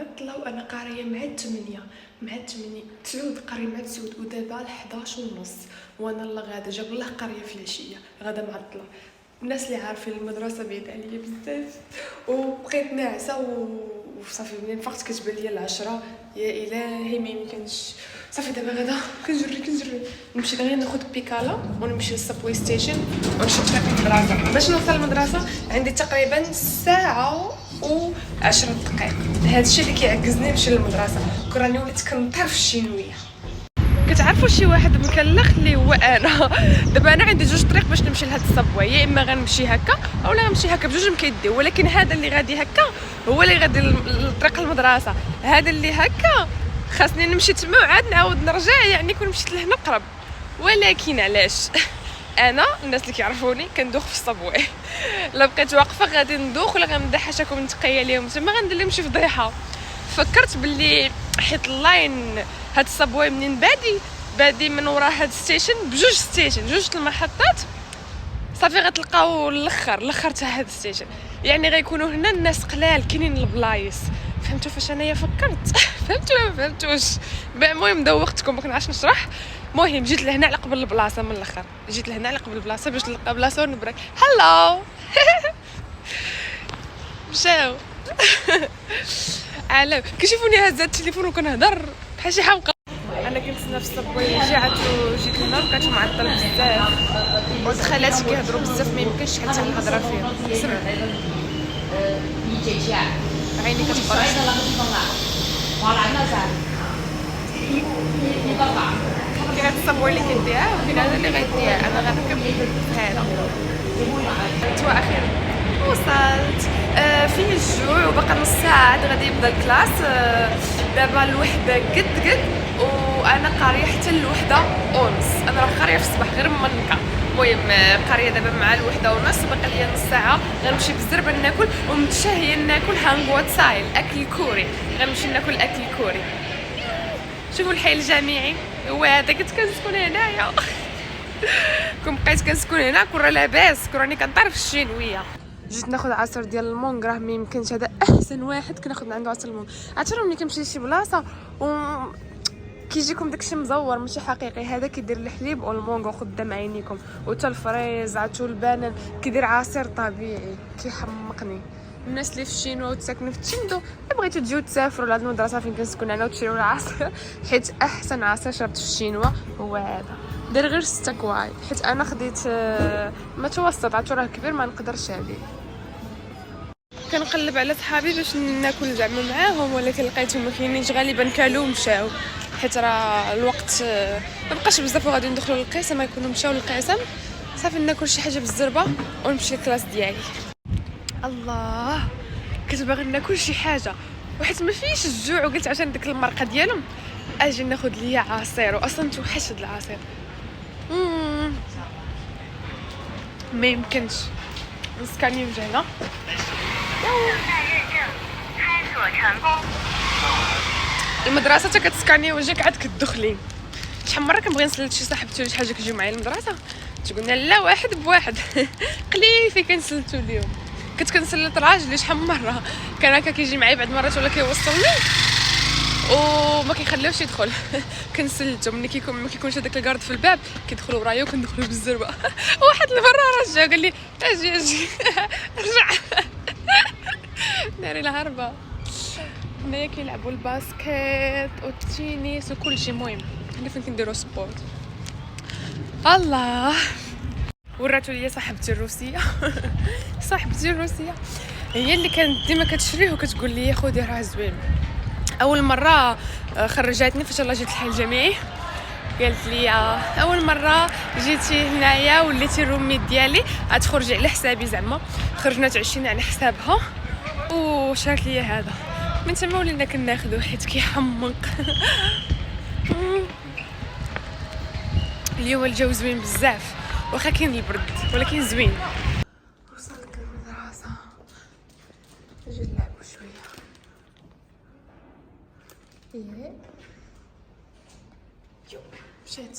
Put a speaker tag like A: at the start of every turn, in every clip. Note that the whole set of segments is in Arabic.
A: معطله وانا قاريه مع الثمانية تسعود قاريه مع تسعود ودابا 11:30 وانا الله غادا جاب الله قاريه في العشيه غادا معطله. الناس اللي عارفين المدرسه بعيد عليا بزاف وبقيت ناعسه وصافي منين فقت كتبان ليا العشرة. يا الهي ما يمكنش. صافي دابا غدا كنجري نمشي غير ناخذ بيكالا ونمشي للسبوي ستيشن ونمشي للمدرسه. باش نوصل للمدرسه عندي تقريبا ساعه و10 دقائق. هذا الشيء اللي كيعكزني نمشي للمدرسه. راني وليت كنطير في الشينويه. كتعرفوا شي واحد مكلخ اللي هو انا. دابا انا عندي جوج طريق باش نمشي لهاد الصبوه، يا اما غنمشي هكا اولا غنمشي هكا، بجوج مكيديو، ولكن هذا اللي غادي هكا هو اللي غادي لطريق المدرسه. هذا اللي هكا خاصني نمشي تما وعاد نعاود نرجع، يعني كون مشيت لهنا قرب. ولكن علاش انا الناس اللي كيعرفوني كندوخ في الصبوه. لا بقيت واقفه غادي ندوخ ولا غنضحككم نتقيا ليهم تما غندير لهم شي فضيحه. فكرت باللي حيت اللاين هاد الصبوه منين بادي من ورا هاد ستيشن بجوج ستيشن، جوج المحطات صافي غتلقاو الاخر تاع هاد ستيشن، يعني غيكونوا هنا الناس قلال كاينين البلايص. فهمتوا فاش انايا فكرت؟ فهمتوا ما فهمتوش؟ المهم دوختكم ما كنعرفش نشرح. المهم جيت لهنا على قبل البلاصه من الاخر، جيت لهنا على قبل البلاصه باش نلقى بلاصه ونبرك. هلو مشاو علاو كيشوفوني هازه التليفون وكنهضر بحال شي حمقى. انا كنتسنى في الصبوي جيت هنا لقيت معطل بزاف ودخلاتي كيهضروا بزاف ما يمكنش شحال تنهضر فيهم. سمع عيني كتبرق. كاين هاد الصبوي اللي كيديها وكاين هذا اللي غيديها. انا غنركب هذا. تو اخيرا وصلت. فيه الجوع وباقا نص ساعه عاد غادي يبدا الكلاس. دابا الوحده قد وانا قاريه حتى الوحده ونص. انا راه قاريه في الصباح غير منكا. المهم قاريه دابا مع الوحده ونص، باقي ليا نص ساعه. غنمشي بالزربه ناكل ومتشهيه ناكل هانغوات سايل اكل كوري. غنمشي ناكل اكل كوري. شوفوا الحي الجامعي هو هذا. كنت كنسكن هنايا كون بقيت كنسكن هنا كون راه لاباس، كون راني كنطير في الشينويه. جيت ناخذ عصير ديال المونغ، راه ما يمكنش هذا احسن واحد كناخذ من عنده عصير المونغ. عرفتوا ملي كنمشي لشي بلاصه و كيجيكم داكشي مزور ماشي حقيقي، هذا كيدير الحليب والمونغ قدام عينيكم، وتا الفريز عرفتوا البنان كيدير عصير طبيعي كيحمقني. الناس اللي في الشينوا وتساكنوا في تشيندو بغيتو تجيو تسافروا لهاد المدرسه فين كنسكن انا وتشريو العصير، حيت احسن عصير شربت في الشينوا هو هذا. داير غير 6 كواي حيت انا خديت متوسط، عرفتوا راه كبير ما نقدرش عليه. كنقلب على صحابي باش ناكل زعما معاهم، ولكن لقيتهم ما كاينينش، غالبا كالو مشاو حيت راه الوقت ما بقاش بزاف وغادي ندخلوا للقسم. يكونوا مشاو للقسم صافي ناكل شي حاجه بالزربه ونمشي للكلاس ديالي. الله كنت باغي ناكل شي حاجه وحيت ما فيش الجوع، وقلت عشان ديك المرقه ديالهم اجي ناخذ ليا عصير، واصلا توحشت العصير. ما يمكنش نسكاني وجهنا. المدرسه حتى كتسكاني وجهك عاد كتدخلي. شحال مره كنبغي نسلت شي صاحبتي ولا شي حاجه كيجيو معايا للمدرسه تقولنا لا واحد بواحد قليل في كنسلتو اليوم. كنت كنسلت راجلي شحال مره كان هكا كيجي معايا بعد مرات ولا كيوصلني وما كيخليوش يدخل كنسلتو. ملي ما كيكونش هذاك الكارد في الباب كيدخلوا ورايا وكندخلوا بالزربه. واحد المره رجع قال لي اجي رجع ناري الهربه. هنايا كيلعبوا الباسكيت والتنس وكل شيء. مهم هنا فين كنديروا سبورت. الله وراتو ليا صاحبتي الروسيه صاحبتي الروسيه هي اللي كانت ديما كتشريه وكتقول لي خذي راه زوين. اول مره خرجتني فاش الله جيت الحي الجامعي قالت لي اول مره جيتي هنايا وليتي الروميت ديالي غتخرجي على حسابي. زعما خرجنا تعشينا على حسابها وشرات لي هذا. من تما ولينا كناخذو حيت كيحمق. اليوم الجو زوين بزاف واخا كاين البرد ولكن زوين. وصلت للمدرسه نجي نلعبو شويه. مشيت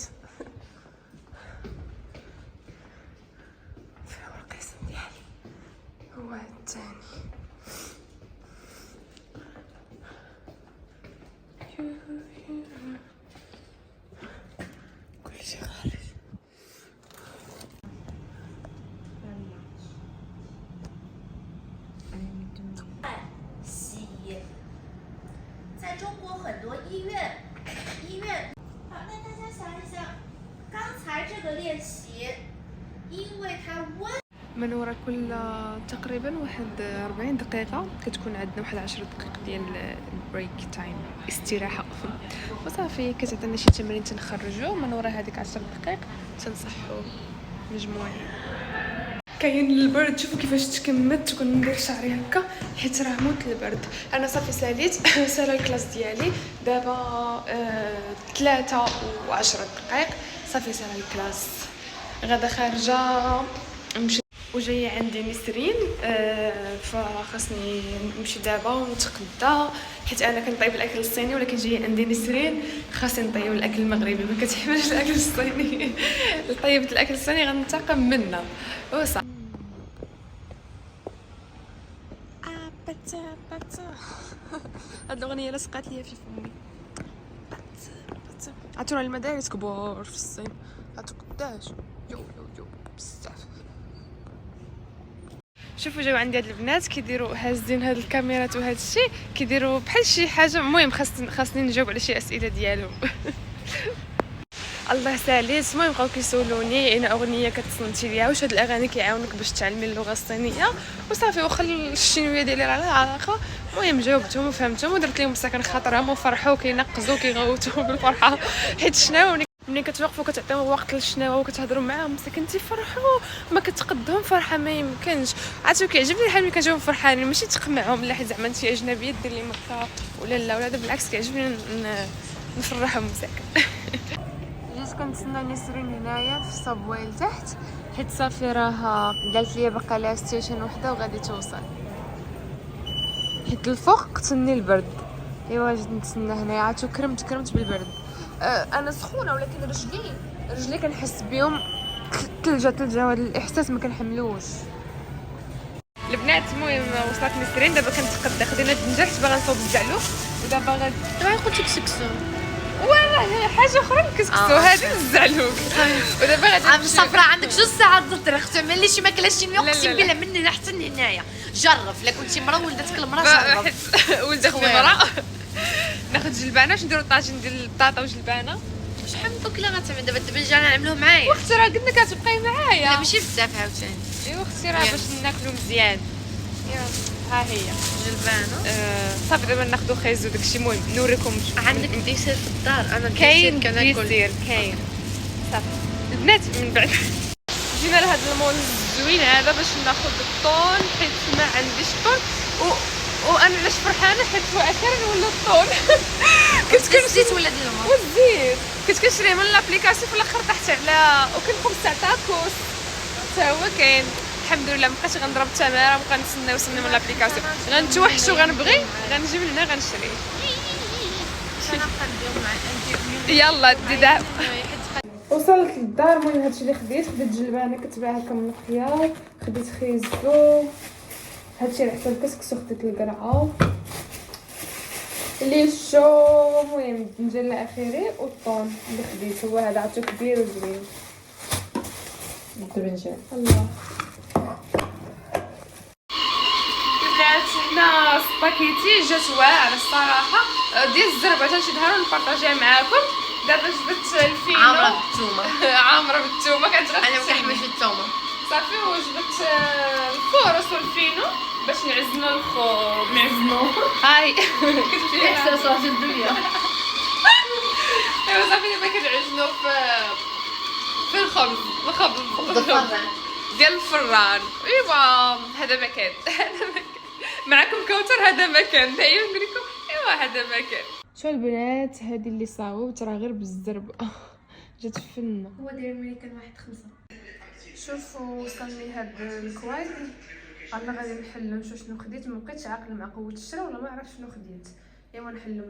A: فين هو القسم ديالي؟ هو الثاني.
B: 很多医院。好，那大家想一想，刚才这个练习，因为它温。
A: من ورا كل تقريبا واحد 40 دقيقة كتكون عندنا واحد 10 دقائق ديال البريك تايم، استراحة وصافي. كتعطينا شي تمارين تنخرجوا من ورا هذيك 10 دقائق تنصحوا مجموعين. كاين البرد، شوفوا كيفاش تكملت وكندير شعري هكا حيت راه موت البرد. انا صافي ساليت سالا الكلاس ديالي دابا 3 و10 دقائق صافي سالا الكلاس. غدا خارجه نمشي وجايه عندي نسرين، فخاصني نمشي دابا ونتغدى حيت انا كنطيب الاكل الصيني، ولكن جايه عندي نسرين خاصني نطيب الاكل المغربي، ما كتحملش الاكل الصيني. طيبت الاكل الصيني غنتقم منها وصافي. هاد الاغنيه لصقات ليا في فمي. عطونا المدارس كبار في الصين، عطو قداش يو بزاف. شوفوا جاو عندي هاد البنات كيديروا هازين هاد الكاميرات وهاد الشيء، كيديروا بحال شي حاجه. المهم خاصني نجاوب على شي اسئله ديالهم. الله ساليت. المهم بقاو كيسولوني انا اغنيه كتصنتي ليها، واش هاد الاغاني كيعاونوك باش تعلمي اللغه الصينيه وصافي. واخا الشينويه ديالي راه لا علاقه. المهم جاوبتهم وفهمتهم ودرت لهم ساكن خاطرهم وفرحوا كينقزوا كيغوتوا بالفرحه. حيت شناو ملي كتوقفوا كتعطيهم وقت للشناوه وكتهضروا معاهم مساكن تيفرحوا، ما كتقدهم فرحه ما يمكنش. عرفتوا كيعجبني الحال ملي كنشوفهم فرحانين، ماشي تقمعهم لا حيت زعما انت اجنبيه دير لي مكه ولا هذا بالعكس كيعجبني نفرحهم مساكن. جيت كنتسنى نسرين هنايا في الصابواي لتحت حيت صافي راه قالت لي باقا لها ستيشن وحده وغادي توصل، حيت الفوق قتلني البرد. ايوا جيت نتسنى هنايا، عرفتوا كرمت بالبرد. انا سخونه ولكن رجلي كنحس بهم ثلجه، وهذا الاحساس ما كنحملوش. البنات المهم وصلت نسرين دابا كنتقدى، خدينا الدنجه حيت باغا نصوب الزعلوق ودابا غادي
B: دابا قلت لك سكسو
A: ولا حاجه اخرى نكسكسو هذه الزعلوق. ودابا غادي
B: عم صفرا عندك جوج ساعات تطرخ تعمل لي شي ماكله شي اقسم بالله مني احسن هنايا. جرب لا كنتي مرا ولدتك المرا جرب.
A: ولدتني مرا ناخذ جلبانه باش نديرو طاجين ديال البطاطا وجلبانه.
B: شحال من دوك لا غتعمل دابا الدبنجه نعملوه معايا.
A: واختي راه قلنا كتبقاي معايا.
B: لا ماشي بزاف عاوتاني.
A: ايوا اختي راه باش ناكلو مزيان. ها هي
B: جلبانه.
A: صافي دابا ناخذ خيزو داكشي. المهم نوريكم
B: عندك ديسير في الدار. انا
A: كاين
B: كناكل
A: كاين صافي. البنات من بعد جينا لهذا المول الزوين هذا باش ناخذ الطون حيت ما عنديش طون وانا علاش فرحانه حيت اخيرا ولا الطون. كنت
B: كنشريت ولا ديال الماء
A: والزيت كنت كنشريه من لابليكاسيون، في الاخر طحت على وكنقوم تاع تاكوس حتى هو كاين. الحمد لله مابقيتش غنضرب التماره، بقى نتسنى يوصلني من لابليكاسيون. غنتوحش وغنبغي غنجي من هنا غنشري. يلا دابا وصلت للدار. المهم هادشي اللي خديت جلبانه كتباع هكا من الخيار، خديت خيزو، هادشي على حساب الكسكسو، خديت القرعه اللي شو. المهم الدنجه اخيري والطون اللي خديت هو هذا، عرفتو كبير وزوين. الدبنجان الله. البنات هنا سباكيتي جات واعره الصراحه ديال الزربه، تنشدها ونبارطاجيها معاكم. دابا جبت الفينو
B: عامره بالثومه.
A: عامره بالثومه كتغسل.
B: انا ما كنحملش الثومه
A: صافي. وجبت الفورص والفينو باش نعزنو الخبز. هاي كتمشي
B: احساس راس الدنيا.
A: ايوا صافي دابا كنعجنو في الخبز ديال الفران. ايوا هذا مكان معكم كوثر. هذا مكان دايما نقول لكم ايوا هذا مكان. شو البنات هذه اللي صاوبت راه غير بالزربه جات فنه.
B: هو داير ملي كان 1.5.
A: شوفوا وصلني هاد الكوايت. انا غادي نحلو نشوف شنو خديت. ما بقيتش عاقله مع قوه الشرا ولا ما عرفت شنو خديت. ايوا نحلو.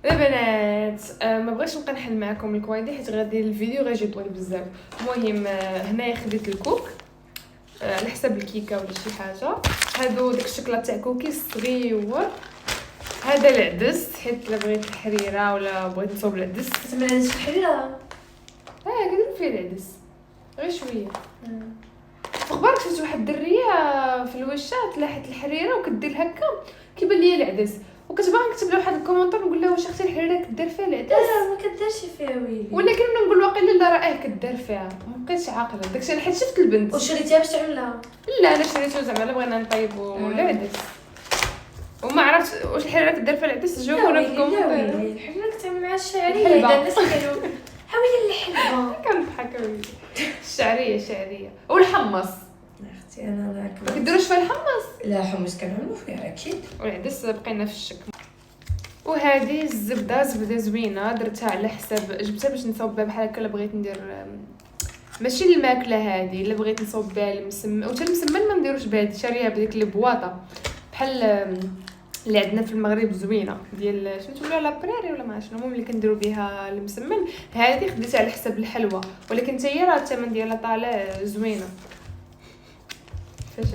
A: البنات ما بغيتش نبقى نحل معكم الكوايدي حيت غادي الفيديو غيجي طويل بزاف. المهم هنايا خديت الكوك على حساب الكيكه ولا شي حاجه. هادو داك الشكل تاع كوكيز صغيور. هذا العدس حيت لا بغيت الحريره ولا بغيت نصوب العدس.
B: تسمى الحريره
A: كندير فيه العدس غير شويه. فخبارك شفت واحد الدريه في الوشات لاحت الحريره وكدير هكا كيبان ليا العدس، وكتبغي نكتب لها واحد الكومونتير نقول لها واش اختي الحريره كدير فيها العدس
B: لا ما كديرش فيها ويلي.
A: ولكن انا نقول واقيلا لا راه كدار فيها، مابقيتش عاقله داكشي. انا حيت شفت البنت
B: وشريتيها باش تعملها؟
A: لا انا شريته زعما لا بغينا نطيبو العدس وما عرفت واش الحريره كدير فيها العدس. جاوبونا في الكومونتير.
B: الحريره كتعمل مع الشعريه.
A: الحلبة.
B: اذا الناس كانوا حاولي الحلبه.
A: كنضحك ويلي. الشعريه والحمص
B: اختي انا
A: ما
B: ذاك
A: كديروش فيها الحمص
B: لا حمص كنعملو فيها اكيد.
A: والعدس بقينا في الشك. وهذه الزبده زوينه درتها على حساب جبتها باش نصاوب بها بحال هكا. لا بغيت ندير ماشي الماكله هذه، الا بغيت نصاوب بها المسمن وتا المسمن ما نديروش بهذه، شاريها بديك البواطه بحال اللي عندنا في المغرب زوينه ديال شنو تقولوا لا بريري ولا ما شنو، المهم اللي كنديروا بها المسمن. هذه خديتها على حساب الحلوه ولكن حتى هي راه الثمن ديالها طالع زوينه. فاش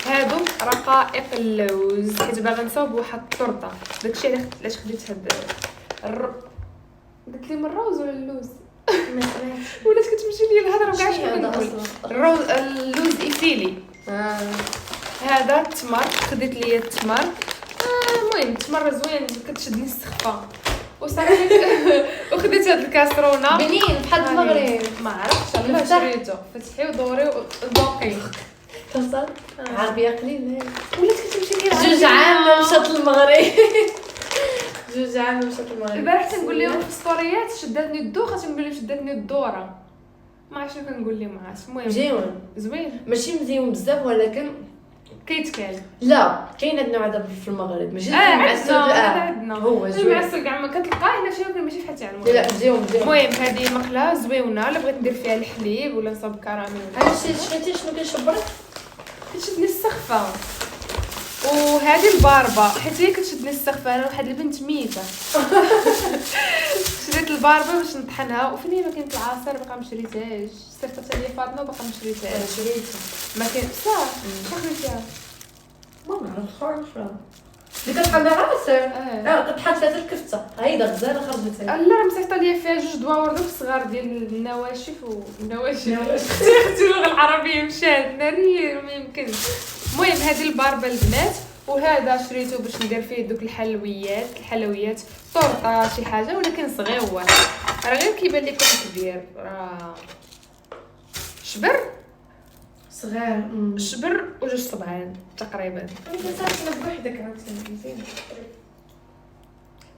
A: هادو رقائق اللوز حيت باغا نصاوب واحد الطورطه، داكشي علاش خديت هاد قلت لي من الروز ولا اللوز
B: ما سمعتش.
A: ولات كتمشي لي الهضره وكاع
B: شنو
A: شنو
B: هذا
A: كنقول.
B: اصلا؟
A: اللوز ايفيلي. هذا التمر خديت ليا التمر. المهم التمر زوين كتشدني السخفه وصافي. وخديت هاد الكاسرونه
B: بنين بحال المغرب.
A: ما عرفتش الله
B: مفتاح.
A: شريته فتحي ودوري وذوقي
B: توصل عربيه قليل.
A: ولات كتمشي لي
B: جوج عام مشات المغرب. جوج عام مشات المغرب.
A: البارح تنقول لهم في ستوريات شداتني الدوخه، تنقول لهم شداتني الدوره، ما عرفتش شنو كنقول لهم. المهم
B: مزيون
A: زوين
B: ماشي مزيون بزاف ولكن
A: كيتكال.
B: لا كاين هاد النوع دابا في المغرب ماشي
A: عندنا
B: هو زوين.
A: المعسل كاع ما كتلقاه هنا شي ولكن ماشي بحال تاع المغرب.
B: لا مزيون.
A: المهم هذه مقله زويونه، الا بغيت ندير فيها الحليب ولا نصاوب كراميل
B: انا شفتي شنو كنشبرك
A: كتشدني السخفه. وهذه الباربه حيت هي كتشدني السخفه، انا واحد البنت ميته. شريت الباربه باش نطحنها وفين هي ما كاينش العصير باقا ما شريتهاش. صيفطتها لي فاطمه باقا ما شريتهاش.
B: شريتها
A: ما كاين بصح شخريتها
B: ما نعرفش اللي كتحل عصير. كتحط فيها الكفته هيدا غزاله خرجتها.
A: لا راه مصيفطه ليا فيها جوج دواور دوك صغار ديال النواشف اختي اللغه العربيه مشات ناريه ما يمكنش. المهم هذه الباربه البنات وهذا شريته باش ندير فيه دوك الحلويات طورطه شي حاجه ولكن صغير راه غير كيبان لكم كبير. راه شبر وجوج صبعان تقريبا.
B: انت صافي بوحدك عاوتاني مزيان.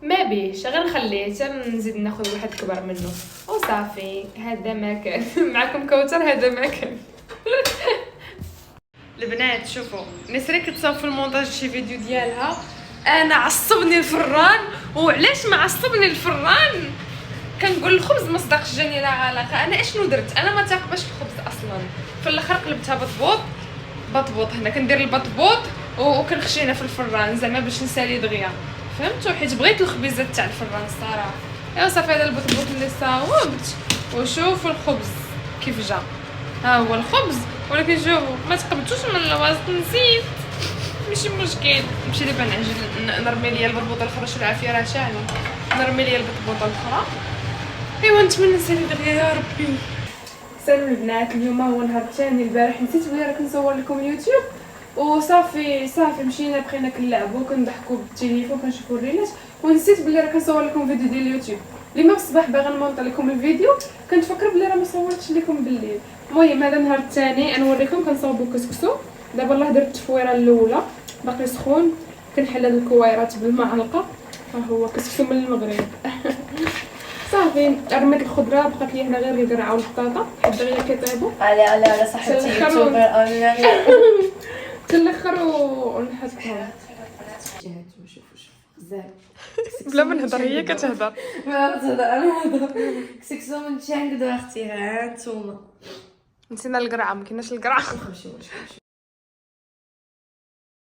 A: ما بيش غير نخليه حتى نزيد ناخذ واحد كبر منه وصافي. هذا ما كان. معكم كوثر هذا ما كان. البنات شوفوا نسري كتصاوب في المونتاج شي فيديو ديالها انا عصبني الفران. وعلاش ما عصبني الفران كنقول الخبز ما صدقش جاني لا علاقه. انا اشنو درت؟ انا ما تاقبش الخبز اصلا. في الاخر قلبتها بطبوط هنا كندير البطبوط وكنخشينا في الفران زعما باش نسالي دغيا فهمتوا حيت بغيت الخبيزات تاع الفران الصراحه. ايوا صافي هذا البطبوط اللي صاوبت وشوفوا الخبز كيف جا. ها هو الخبز ولكن شوفوا ما تقبلتوش من الوسط نسيت. ماشي مشكل نمشي دابا نعجن نرمي ليا البطبوطه الاخرى شو العافيه راه شاني نرمي ليا البطبوطه الاخرى. ايوا نتمنى نسالي دغيا يا ربي. سلام البنات اليوم هو نهار الثاني. البارح نسيت بلي راه كنصور لكم يوتيوب وصافي مشينا بقينا كنلعبوا كنضحكوا بالتليفون كنشوفوا الريلات ونسيت بلي راه كنصور لكم فيديو ديال اليوتيوب. اليوم الصباح باغا نمونط لكم الفيديو كنتفكر بلي راه ما صورتش لكم بالليل. المهم هذا النهار الثاني نوريكم كنصاوبوا كسكسو. دابا الله درت التفويره الاولى باقي سخون كنحل هاد الكويرات بالمعلقه. ها هو كسكسو من المغرب. صافي رميت الخضره بقات لي هنا غير القرعه والبطاطا حيت دغيا كيطيبوا
B: على صحتي يوتيوبر
A: تلخر ونحطهم بلا ما نهضر هي كتهضر.
B: ما تهضر انا كسكسو من تشانك دو اختي ها نتوما
A: نسينا القرعه ما كايناش القرعه.